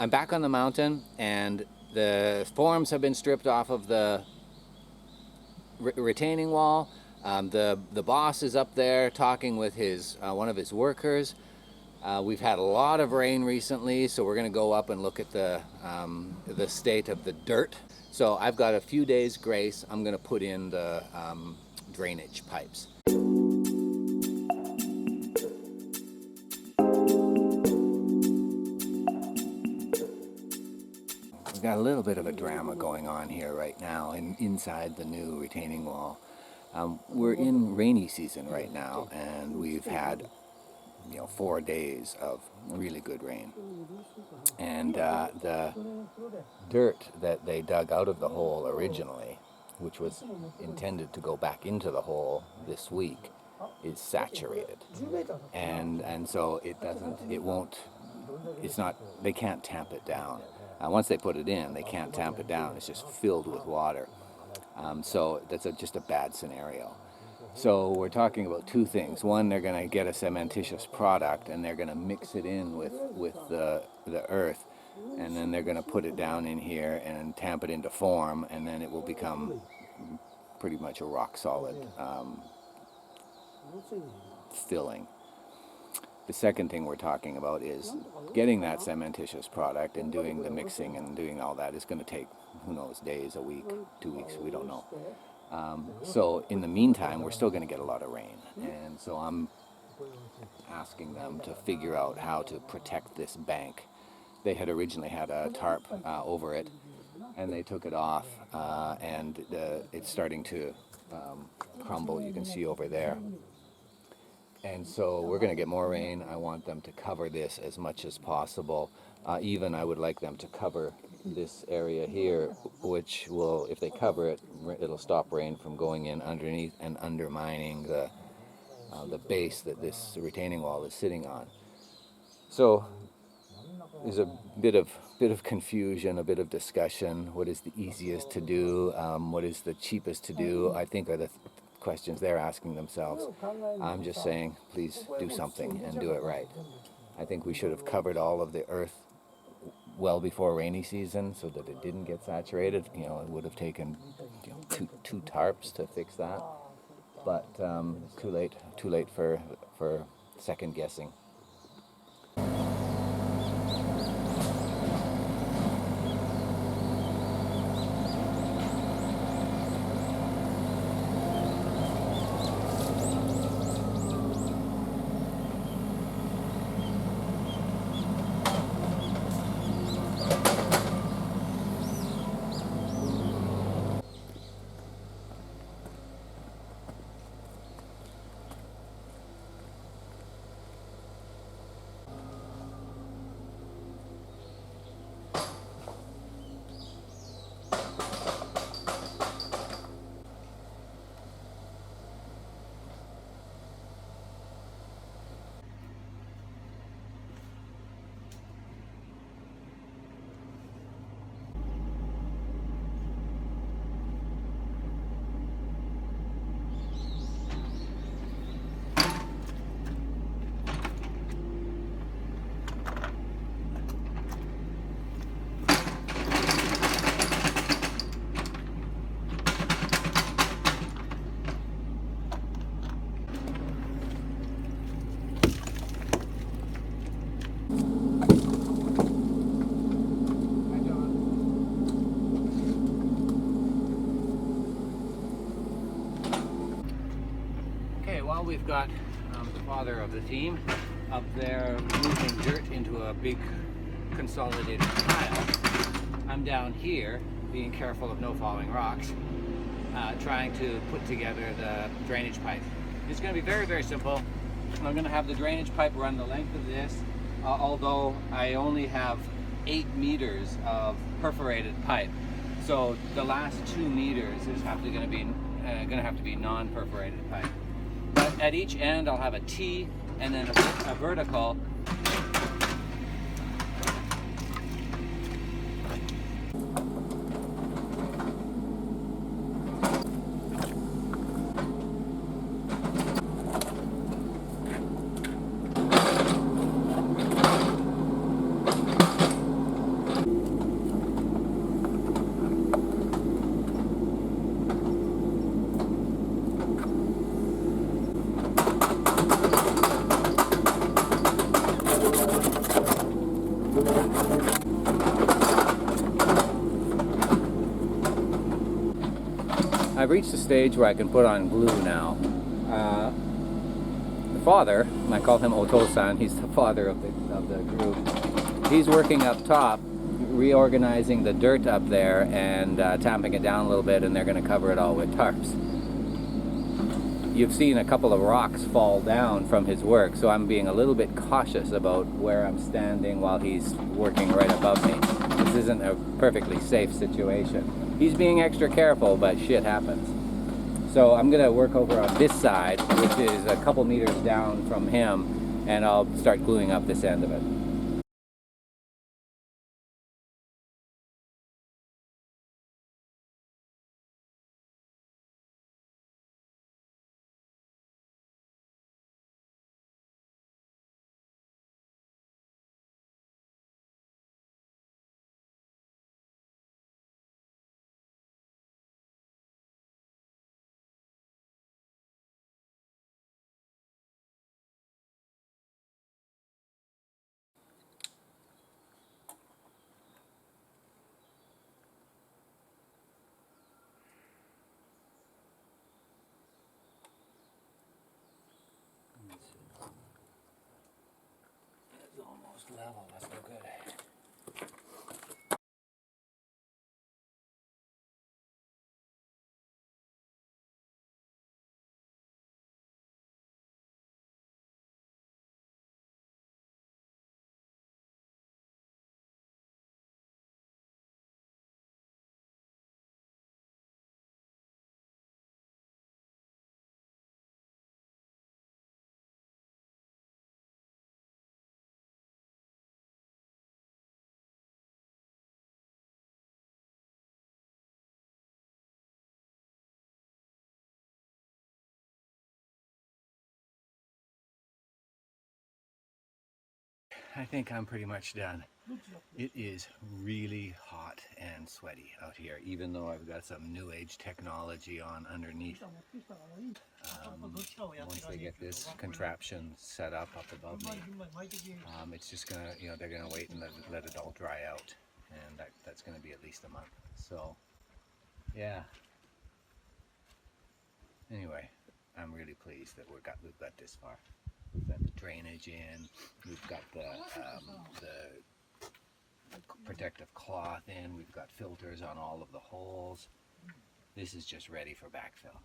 I'm back on the mountain, and the forms have been stripped off of the retaining wall. The boss is up there talking with his one of his workers. We've had a lot of rain recently, so we're going to go up and look at the state of the dirt. So I've got a few days grace. I'm going to put in the drainage pipes. We've got a little bit of a drama going on here right now inside the new retaining wall. We're in rainy season right now, and we've had 4 days of really good rain. And the dirt that they dug out of the hole originally, which was intended to go back into the hole this week, is saturated. And so they can't tamp it down. Once they put it in, they can't tamp it down. It's just filled with water. So that's just a bad scenario. So we're talking about two things. One, they're going to get a cementitious product, and they're going to mix it in with the earth, and then they're going to put it down in here and tamp it into form, and then it will become pretty much a rock solid filling. The second thing we're talking about is getting that cementitious product and doing the mixing and doing all that is going to take, who knows, days, a week, 2 weeks, we don't know. So in the meantime, we're still going to get a lot of rain. And so I'm asking them to figure out how to protect this bank. They had originally had a tarp over it, and they took it off, and it's starting to crumble. You can see over there. And so we're going to get more rain. I want them to cover this as much as possible. Even I would like them to cover this area here, which will, if they cover it, it'll stop rain from going in underneath and undermining the base that this retaining wall is sitting on. So there's a bit of confusion, a bit of discussion. What is the easiest to do? What is the cheapest to do? I think are the questions they're asking themselves. I'm just saying, please do something and do it right. I think we should have covered all of the earth well before rainy season so that it didn't get saturated. It would have taken two tarps to fix that. But too late for second guessing. We've got the father of the team up there moving dirt into a big consolidated pile. I'm down here being careful of no falling rocks, trying to put together the drainage pipe. It's going to be very, very simple. I'm going to have the drainage pipe run the length of this, although I only have 8 meters of perforated pipe. So the last 2 meters is going to have to be non-perforated pipe. But at each end I'll have a T and then a vertical. I've reached a stage where I can put on glue now. The father, I call him Oto-san, he's the father of the group. He's working up top, reorganizing the dirt up there and tamping it down a little bit, and they're going to cover it all with tarps. You've seen a couple of rocks fall down from his work, so I'm being a little bit cautious about where I'm standing while he's working right above me. This isn't a perfectly safe situation. He's being extra careful, but shit happens. So I'm going to work over on this side, which is a couple meters down from him, and I'll start gluing up this end of it. It's almost level, that's no good. I think I'm pretty much done. It is really hot and sweaty out here, even though I've got some new age technology on underneath. Once they get this contraption set up above me, it's just gonna, they're gonna wait and let it all dry out, and that's gonna be at least a month. So, yeah. Anyway, I'm really pleased that we've got this far. We've got the drainage in, we've got the protective cloth in, we've got filters on all of the holes. This is just ready for backfill.